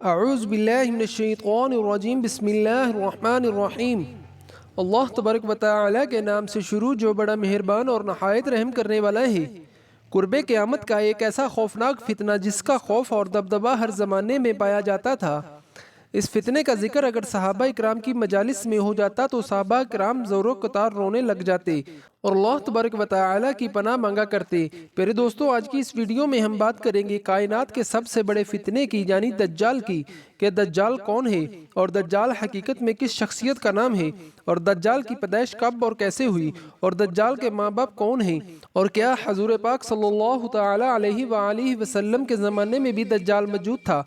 اعوذ باللہ من الشیطان الرجیم بسم اللہ الرحمن الرحیم۔ اللہ تبارک و تعالی کے نام سے شروع جو بڑا مہربان اور نہایت رحم کرنے والا ہے۔ قرب قیامت کا ایک ایسا خوفناک فتنہ جس کا خوف اور دبدبہ ہر زمانے میں پایا جاتا تھا۔ اس فتنے کا ذکر اگر صحابہ اکرام کی مجالس میں ہو جاتا تو صحابہ اکرام زور و قطار رونے لگ جاتے اور اللہ تبارک و تعالی کی پناہ مانگا کرتے۔ پیارے دوستو، آج کی اس ویڈیو میں ہم بات کریں گے کائنات کے سب سے بڑے فتنے کی، یعنی دجال کی، کہ دجال کون ہے اور دجال حقیقت میں کس شخصیت کا نام ہے، اور دجال کی پیدائش کب اور کیسے ہوئی، اور دجال کے ماں باپ کون ہیں، اور کیا حضور پاک صلی اللہ تعالی علیہ وآلہ وسلم کے زمانے میں بھی دجال موجود تھا،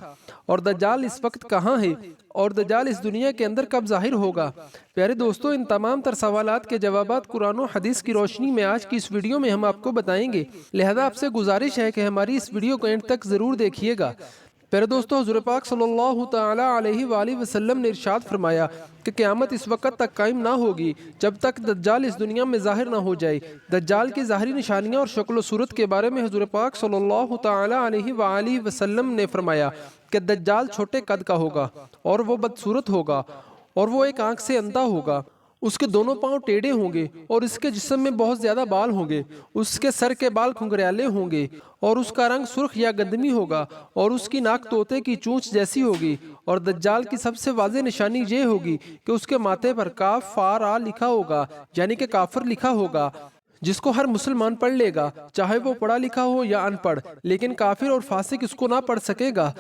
اور دجال اس وقت کہاں ہے، اور دجال اس دنیا کے اندر کب ظاہر ہوگا۔ پیارے دوستو، ان تمام تر سوالات کے جوابات قرآن و حدیث کی روشنی میں آج کی اس ویڈیو میں ہم آپ کو بتائیں گے، لہذا آپ سے گزارش ہے کہ ہماری اس ویڈیو کو اینڈ تک ضرور دیکھیے گا۔ پیارے دوستو، حضور پاک صلی اللہ تعالی علیہ وآلہ وسلم نے ارشاد فرمایا کہ قیامت اس وقت تک قائم نہ ہوگی جب تک دجال اس دنیا میں ظاہر نہ ہو جائے۔ دجال کی ظاہری نشانیاں اور شکل و صورت کے بارے میں حضور پاک صلی اللہ تعالی علیہ وآلہ وسلم نے فرمایا کہ دجال چھوٹے قد کا ہوگا اور وہ بدصورت ہوگا، اور وہ ایک آنکھ سے اندھا ہوگا، اس کے دونوں پاؤں ٹیڑھے ہوں گے، اور اس کے جسم میں بہت زیادہ بال ہوں گے، اس کے سر کے بال کھنگریالے ہوں گے، اور اس کا رنگ سرخ یا گندمی ہوگا، اور اس کی ناک طوطے کی چونچ جیسی ہوگی۔ اور دجال کی سب سے واضح نشانی یہ ہوگی کہ اس کے ماتھے پر کاف فا را لکھا ہوگا، یعنی کہ کافر لکھا ہوگا، جس کو ہر مسلمان پڑھ لے گا، چاہے وہ پڑھا لکھا ہو یا ان پڑھ، لیکن کافر اور فاسق اس کو نہ پڑھ سکے گا۔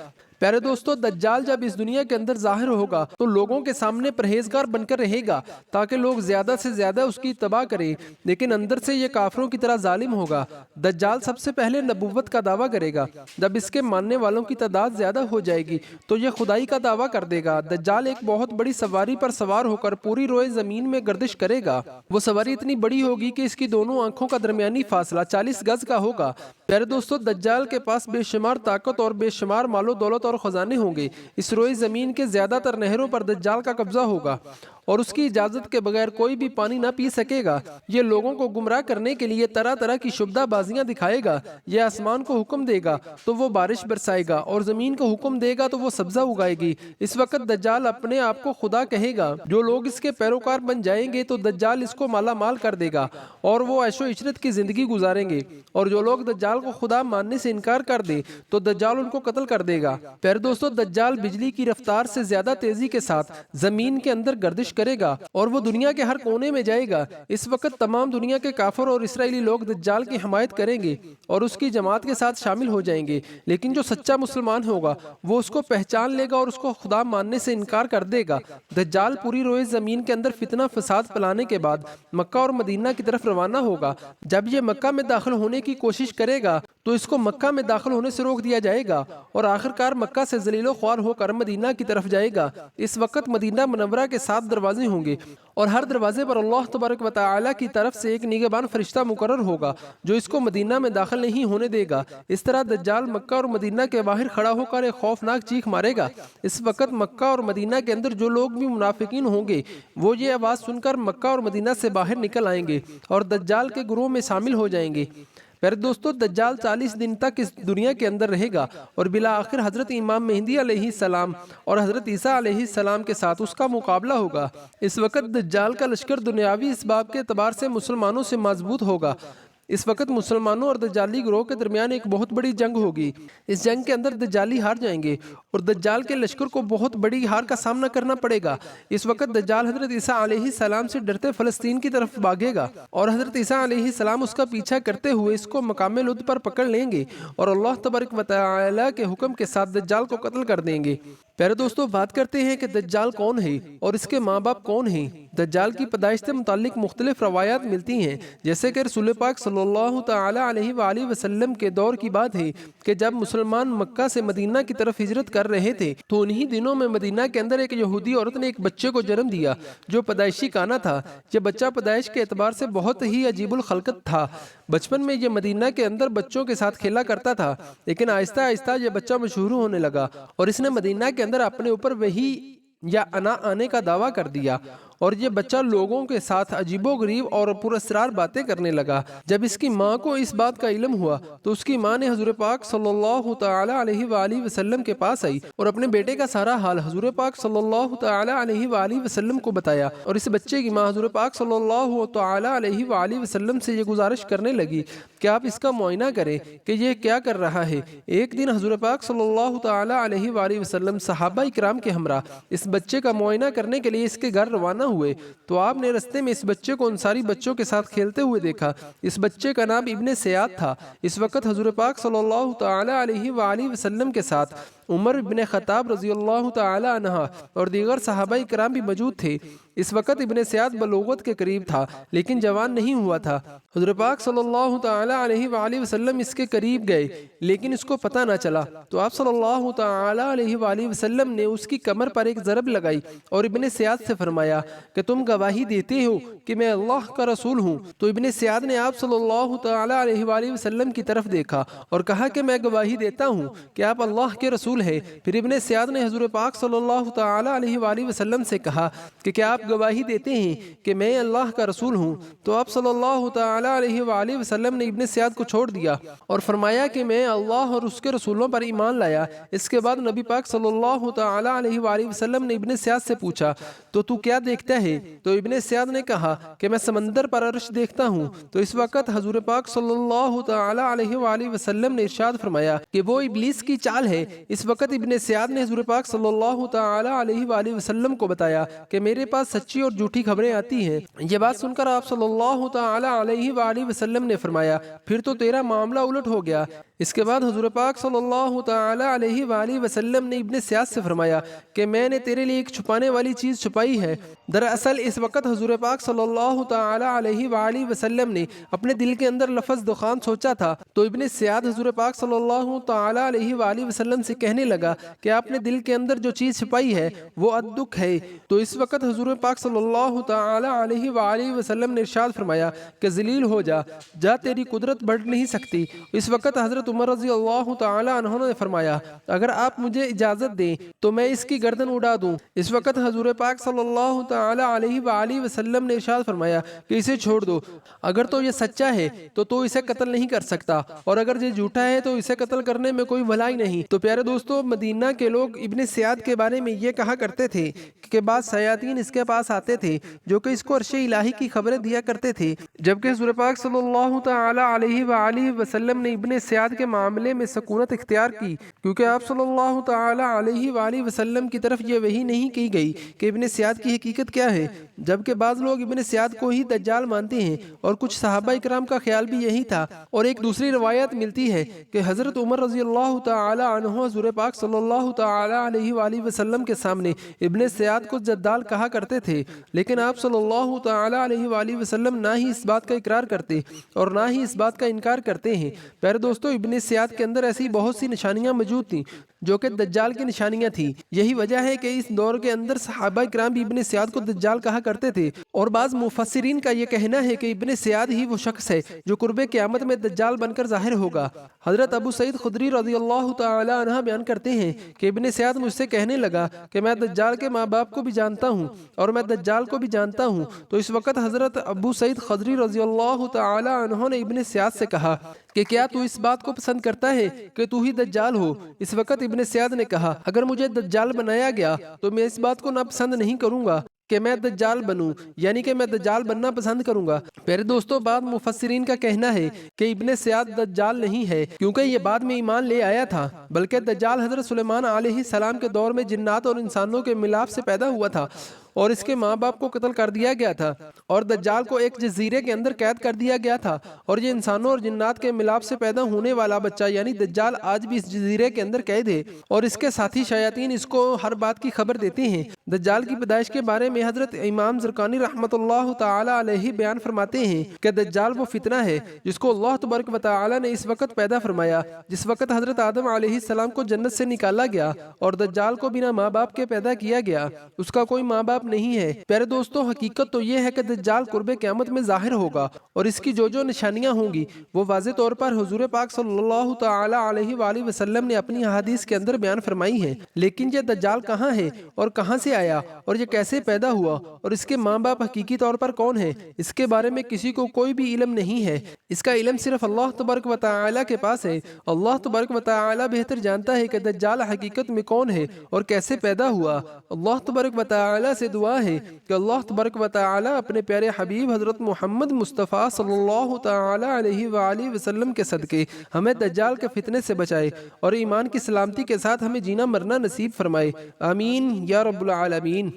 پیارے دوستو، دجال جب اس دنیا کے اندر ظاہر ہوگا تو لوگوں کے سامنے پرہیزگار بن کر رہے گا تاکہ لوگ زیادہ سے زیادہ اس کی اتباع کریں، لیکن اندر سے یہ کافروں کی طرح ظالم ہوگا۔ دجال سب سے پہلے نبوت کا دعویٰ کرے گا، جب اس کے ماننے والوں کی تعداد زیادہ ہو جائے گی تو یہ خدائی کا دعویٰ کر دے گا۔ دجال ایک بہت بڑی سواری پر سوار ہو کر پوری روئے زمین میں گردش کرے گا۔ وہ سواری اتنی بڑی ہوگی کہ اس کی دونوں آنکھوں کا درمیانی فاصلہ 40 گز کا ہوگا۔ پیارے دوستو، دجال کے پاس بے شمار طاقت اور بے شمار مال و دولت اور خزانے ہوں گے۔ اس روئے زمین کے زیادہ تر نہروں پر دجال کا قبضہ ہوگا اور اس کی اجازت کے بغیر کوئی بھی پانی نہ پی سکے گا۔ یہ لوگوں کو گمراہ کرنے کے لیے طرح طرح کی شبدہ بازیاں دکھائے گا۔ یہ آسمان کو حکم دے گا تو وہ بارش برسائے گا، اور زمین کو حکم دے گا تو وہ سبزہ اگائے گی۔ اس وقت دجال اپنے آپ کو خدا کہے گا۔ جو لوگ اس کے پیروکار بن جائیں گے تو دجال اس کو مالا مال کر دے گا اور وہ عیش و عشرت کی زندگی گزاریں گے، اور جو لوگ دجال کو خدا ماننے سے انکار کر دے تو دجال ان کو قتل کر دے گا۔ پیارے دوستو، دجال بجلی کی رفتار سے زیادہ تیزی کے ساتھ زمین کے اندر گردش کرے گا اور وہ دنیا کے ہر کونے میں جائے گا۔ اس وقت تمام دنیا کے کافر اور اسرائیلی لوگ دجال کی حمایت کریں گے اور اس کی جماعت کے ساتھ شامل ہو جائیں گے، لیکن جو سچا مسلمان ہوگا وہ اس کو پہچان لے گا اور اس کو خدا ماننے سے انکار کر دے گا۔ دجال پوری روئے زمین کے اندر فتنہ فساد پھیلانے کے بعد مکہ اور مدینہ کی طرف روانہ ہوگا۔ جب یہ مکہ میں داخل ہونے کی کوشش کرے گا تو اس کو مکہ میں داخل ہونے سے روک دیا جائے گا، اور آخرکار مکہ سے ذلیل و خوار ہو کر مدینہ کی طرف جائے گا۔ اس وقت مدینہ منورہ کے 7 دروازے ہوں گے، اور ہر دروازے پر اللہ تبارک و تعالی کی طرف سے ایک نگہبان فرشتہ مقرر ہوگا جو اس کو مدینہ میں داخل نہیں ہونے دے گا۔ اس طرح دجال مکہ اور مدینہ کے باہر کھڑا ہو کر ایک خوفناک چیخ مارے گا۔ اس وقت مکہ اور مدینہ کے اندر جو لوگ بھی منافقین ہوں گے وہ یہ آواز سن کر مکہ اور مدینہ سے باہر نکل آئیں گے اور دجال کے گروہ میں شامل ہو جائیں گے۔ پیارے دوستو، دجال 40 دن تک اس دنیا کے اندر رہے گا اور بالآخر حضرت امام مہدی علیہ السلام اور حضرت عیسیٰ علیہ السلام کے ساتھ اس کا مقابلہ ہوگا۔ اس وقت دجال کا لشکر دنیاوی اسباب کے اعتبار سے مسلمانوں سے مضبوط ہوگا۔ اس وقت مسلمانوں اور دجالی گروہ کے درمیان ایک بہت بڑی جنگ ہوگی۔ اس جنگ کے اندر دجالی ہار جائیں گے اور دجال کے لشکر کو بہت بڑی ہار کا سامنا کرنا پڑے گا۔ اس وقت دجال حضرت عیسیٰ علیہ السلام سے ڈرتے فلسطین کی طرف بھاگے گا، اور حضرت عیسیٰ علیہ السلام اس کا پیچھا کرتے ہوئے اس کو مقام لد پر پکڑ لیں گے اور اللہ تبارک و تعالی کے حکم کے ساتھ دجال کو قتل کر دیں گے۔ پیارے دوستو، بات کرتے ہیں کہ دجال کون ہے اور اس کے ماں باپ کون ہیں۔ دجال کی پیدائش سے متعلق مختلف روایات ملتی ہیں، جیسے کہ رسول پاک صلی اللہ تعالی علیہ وآلہ وسلم کے دور کی بات ہے کہ جب مسلمان مکہ سے مدینہ کی طرف ہجرت کر رہے تھے تو انہی دنوں میں مدینہ کے اندر ایک یہودی عورت نے ایک بچے کو جنم دیا جو پیدائشی کانا تھا۔ یہ بچہ پیدائش کے اعتبار سے بہت ہی عجیب الخلقت تھا۔ بچپن میں یہ مدینہ کے اندر بچوں کے ساتھ کھیلا کرتا تھا، لیکن آہستہ آہستہ یہ بچہ مشہور ہونے لگا اور اس نے مدینہ کے اندر اپنے اوپر وہی یا انا آنے کا دعویٰ کر دیا اور یہ بچہ لوگوں کے ساتھ عجیب و غریب اور پراسرار باتیں کرنے لگا۔ جب اس کی ماں کو اس بات کا علم ہوا تو اس کی ماں نے حضور پاک صلی اللہ تعالی علیہ وآلہ وسلم کے پاس آئی اور اپنے بیٹے کا سارا حال حضور پاک صلی اللہ تعالی علیہ وآلہ وسلم کو بتایا، اور اس بچے کی ماں حضور پاک صلی اللہ تعالی علیہ وآلہ وسلم سے یہ گزارش کرنے لگی کہ آپ اس کا معائنہ کریں کہ یہ کیا کر رہا ہے۔ ایک دن حضور پاک صلی اللہ تعالی علیہ وآلہ وسلم صحابہ اکرام کے ہمراہ اس بچے کا معائنہ کرنے کے لیے اس کے گھر روانہ ہوئے تو آپ نے رستے میں اس بچے کو انصاری بچوں کے ساتھ کھیلتے ہوئے دیکھا۔ اس بچے کا نام ابن سیاد تھا۔ اس وقت حضور پاک صلی اللہ تعالی علیہ وآلہ وسلم کے ساتھ عمر بن خطاب رضی اللہ تعالی عنہ اور دیگر صحابہ کرام بھی موجود تھے۔ اس وقت ابن سیاد بلوغت کے قریب تھا لیکن جوان نہیں ہوا تھا۔ حضور پاک صلی اللہ تعالی علیہ وآلہ وسلم اس کے قریب گئے لیکن اس کو پتہ نہ چلا تو آپ صلی اللہ تعالی علیہ وآلہ وسلم نے اس کی کمر پر ایک ضرب لگائی اور ابن سیاد سے فرمایا کہ تم گواہی دیتے ہو کہ میں اللہ کا رسول ہوں؟ تو ابن سیاد نے آپ صلی اللہ تعالی علیہ وآلہ وسلم کی طرف دیکھا اور کہا کہ میں گواہی دیتا ہوں کہ آپ اللہ کے رسول ہیں۔ پھر ابن سیاد نے حضور پاک صلی اللہ تعالی علیہ وآلہ وسلم سے کہا کہ کیا آپ گواہی دیتے ہیں کہ میں اللہ کا رسول ہوں؟ تو آپ صلی اللہ تعالی علیہ وآلہ وسلم نے ابن سیاد کو چھوڑ دیا اور فرمایا کہ میں اللہ اور اس کے رسولوں پر ایمان لایا۔ اس کے بعد نبی پاک صلی اللہ تعالی علیہ وآلہ وسلم نے ابن سیاد سے پوچھا تو کیا دیکھتا ہے؟ تو ابن سیاد نے کہا کہ میں سمندر پر عرش دیکھتا ہوں۔ تو اس وقت حضور پاک صلی اللہ تعالی علیہ وآلہ وسلم نے ارشاد فرمایا کہ وہ ابلیس کی چال ہے۔ اس وقت ابن سیاد نے حضور پاک صلی اللہ تعالی علیہ وآلہ وسلم کو بتایا کہ میرے پاس سچی اور جھوٹی خبریں آتی ہیں۔ یہ بات سن کر آپ صلی اللہ تعالی علیہ وآلہ وسلم نے فرمایا پھر تو تیرا معاملہ الٹ ہو گیا۔ اس کے بعد حضور پاک صلی اللہ تعالی علیہ وآلہ وسلم نے ابن سیاد سے فرمایا کہ میں نے تیرے لیے ایک چھپانے والی چیز چھپائی ہے۔ دراصل اس وقت حضور پاک صلی اللہ تعالی علیہ وآلہ وسلم نے اپنے دل کے اندر لفظ دخان سوچا تھا تو ابن سیاد حضور پاک صلی اللہ تعالی علیہ وآلہ وسلم سے کہنے لگا کہ آپ نے دل کے اندر جو چیز چھپائی ہے وہ الدکھ ہے۔ تو اس وقت حضور پاک صلی اللہ تعالی علیہ وآلہ وسلم نے ارشاد فرمایا کہ ذلیل ہو جا تیری قدرت بڑھ نہیں سکتی۔ اس وقت حضرت عمر رضی اللہ تعالی عنہ نے فرمایا اگر آپ مجھے اجازت دیں تو میں اس کی گردن اڑا دوں۔ اس وقت حضور پاک صلی اللہ تعالی علیہ وآلہ وسلم نے ارشاد فرمایا کہ اسے چھوڑ دو، اگر تو یہ سچا ہے تو اسے قتل نہیں کر سکتا اور اگر یہ جھوٹا ہے تو اسے قتل کرنے میں کوئی بھلائی نہیں۔ تو پیارے دوستو، مدینہ کے لوگ ابن سیاد کے بارے میں یہ کہا کرتے تھے کہ بعض شیاطین اس کے پاس آتے تھے جو کہ اس کو عرش الہی کی خبریں دیا کرتے تھے، جبکہ حضور پاک صلی اللہ تعالی علیہ وآلہ وسلم نے ابن سیاد کے معاملے میں سکونت اختیار کی کیونکہ آپ صلی اللہ تعالی علیہ وآلہ وسلم کی طرف یہ وحی نہیں کی گئی کہ ابن سیاد کی حقیقت کیا ہے، جبکہ بعض لوگ ابن سیاد کو ہی دجال مانتے ہیں اور کچھ صحابہ اکرام کا خیال بھی یہی تھا۔ اور ایک دوسری روایت ملتی ہے کہ حضرت عمر رضی اللہ تعالی عنہ حضور پاک صلی اللہ تعالی علیہ وآلہ وسلم کے سامنے ابن سیاد کو جدال کہا کرتے تھے، لیکن آپ صلی اللہ تعالی علیہ وآلہ وسلم نہ ہی اس بات کا اقرار کرتے اور نہ ہی اس بات کا انکار کرتے ہیں۔ پیارے دوستو، ابن سیاد کے اندر ایسی بہت سی نشانیاں موجود تھیں جو کہ دجال کی نشانیاں تھیں۔ یہی وجہ ہے کہ اس دور کے اندر صحابہ کرام بھی ابن سیاد کو دجال کہا کرتے تھے، اور بعض مفسرین کا یہ کہنا ہے کہ ابن سیاد ہی وہ شخص ہے جو قرب قیامت میں دجال بن کر ظاہر ہوگا۔ حضرت ابو سعید خدری رضی اللہ تعالی عنہ بیان کرتے ہیں کہ ابن سیاد مجھ سے کہنے لگا کہ میں دجال کے ماں باپ کو بھی جانتا ہوں اور میں دجال کو بھی جانتا ہوں۔ تو اس وقت حضرت ابو سعید خدری رضی اللہ تعالی عنہ نے ابن سیاد سے کہا کہ کیا تو اس بات کو پسند کرتا ہے کہ تو ہی دجال ہو؟ اس وقت ابن سیاد نے کہا اگر مجھے دجال بنایا گیا تو میں اس بات کو ناپسند نہیں کروں گا کہ میں دجال بنوں، یعنی کہ میں دجال بننا پسند کروں گا۔ پیارے دوستو، بعض مفسرین کا کہنا ہے کہ ابن سیاد دجال نہیں ہے کیونکہ یہ بعد میں ایمان لے آیا تھا، بلکہ دجال حضرت سلیمان علیہ السلام کے دور میں جنات اور انسانوں کے ملاپ سے پیدا ہوا تھا اور اس کے ماں باپ کو قتل کر دیا گیا تھا اور دجال کو ایک جزیرے کے اندر قید کر دیا گیا تھا، اور یہ انسانوں اور جنات کے ملاپ سے پیدا ہونے والا بچہ یعنی دجال آج بھی اس جزیرے کے اندر قید ہے اور اس کے ساتھی شیاطین اس کو ہر بات کی خبر دیتے ہیں۔ دجال کی پیدائش کے بارے میں حضرت امام زرقانی رحمۃ اللہ تعالی علیہ بیان فرماتے ہیں کہ دجال وہ فتنہ ہے جس کو اللہ تبارک و تعالی نے اس وقت پیدا فرمایا جس وقت حضرت آدم علیہ السلام کو جنت سے نکالا گیا اور دجال کو بنا ماں باپ کے پیدا کیا گیا۔ اس کا کوئی ماں باپ باپ نہیں ہے۔ پیارے دوستو، حقیقت تو یہ ہے کہ دجال قرب قیامت میں ظاہر ہوگا اور اس کی جو نشانیاں ہوں گی وہ واضح طور پر حضور پاک صلی اللہ تعالی علیہ وآلہ وسلم نے اپنی احادیث کے اندر بیان فرمائی ہیں۔ لیکن یہ دجال کہاں ہے اور کہاں سے آیا اور یہ کیسے پیدا ہوا اور اس کے ماں باپ حقیقی طور پر کون ہیں، اس کے بارے میں کسی کو کوئی بھی علم نہیں ہے۔ اس کا علم صرف اللہ تبارک و تعالی کے پاس ہے۔ اللہ تبارک و تعالی بہتر جانتا ہے کہ دجال حقیقت میں کون ہے اور کیسے پیدا ہوا۔ اللہ تبارک و تعالی سے دعا ہے کہ اللہ تبارک و تعالی اپنے پیارے حبیب حضرت محمد مصطفیٰ صلی اللہ تعالی علیہ وآلہ وسلم کے صدقے ہمیں دجال کے فتنے سے بچائے اور ایمان کی سلامتی کے ساتھ ہمیں جینا مرنا نصیب فرمائے۔ آمین یا رب العالمین۔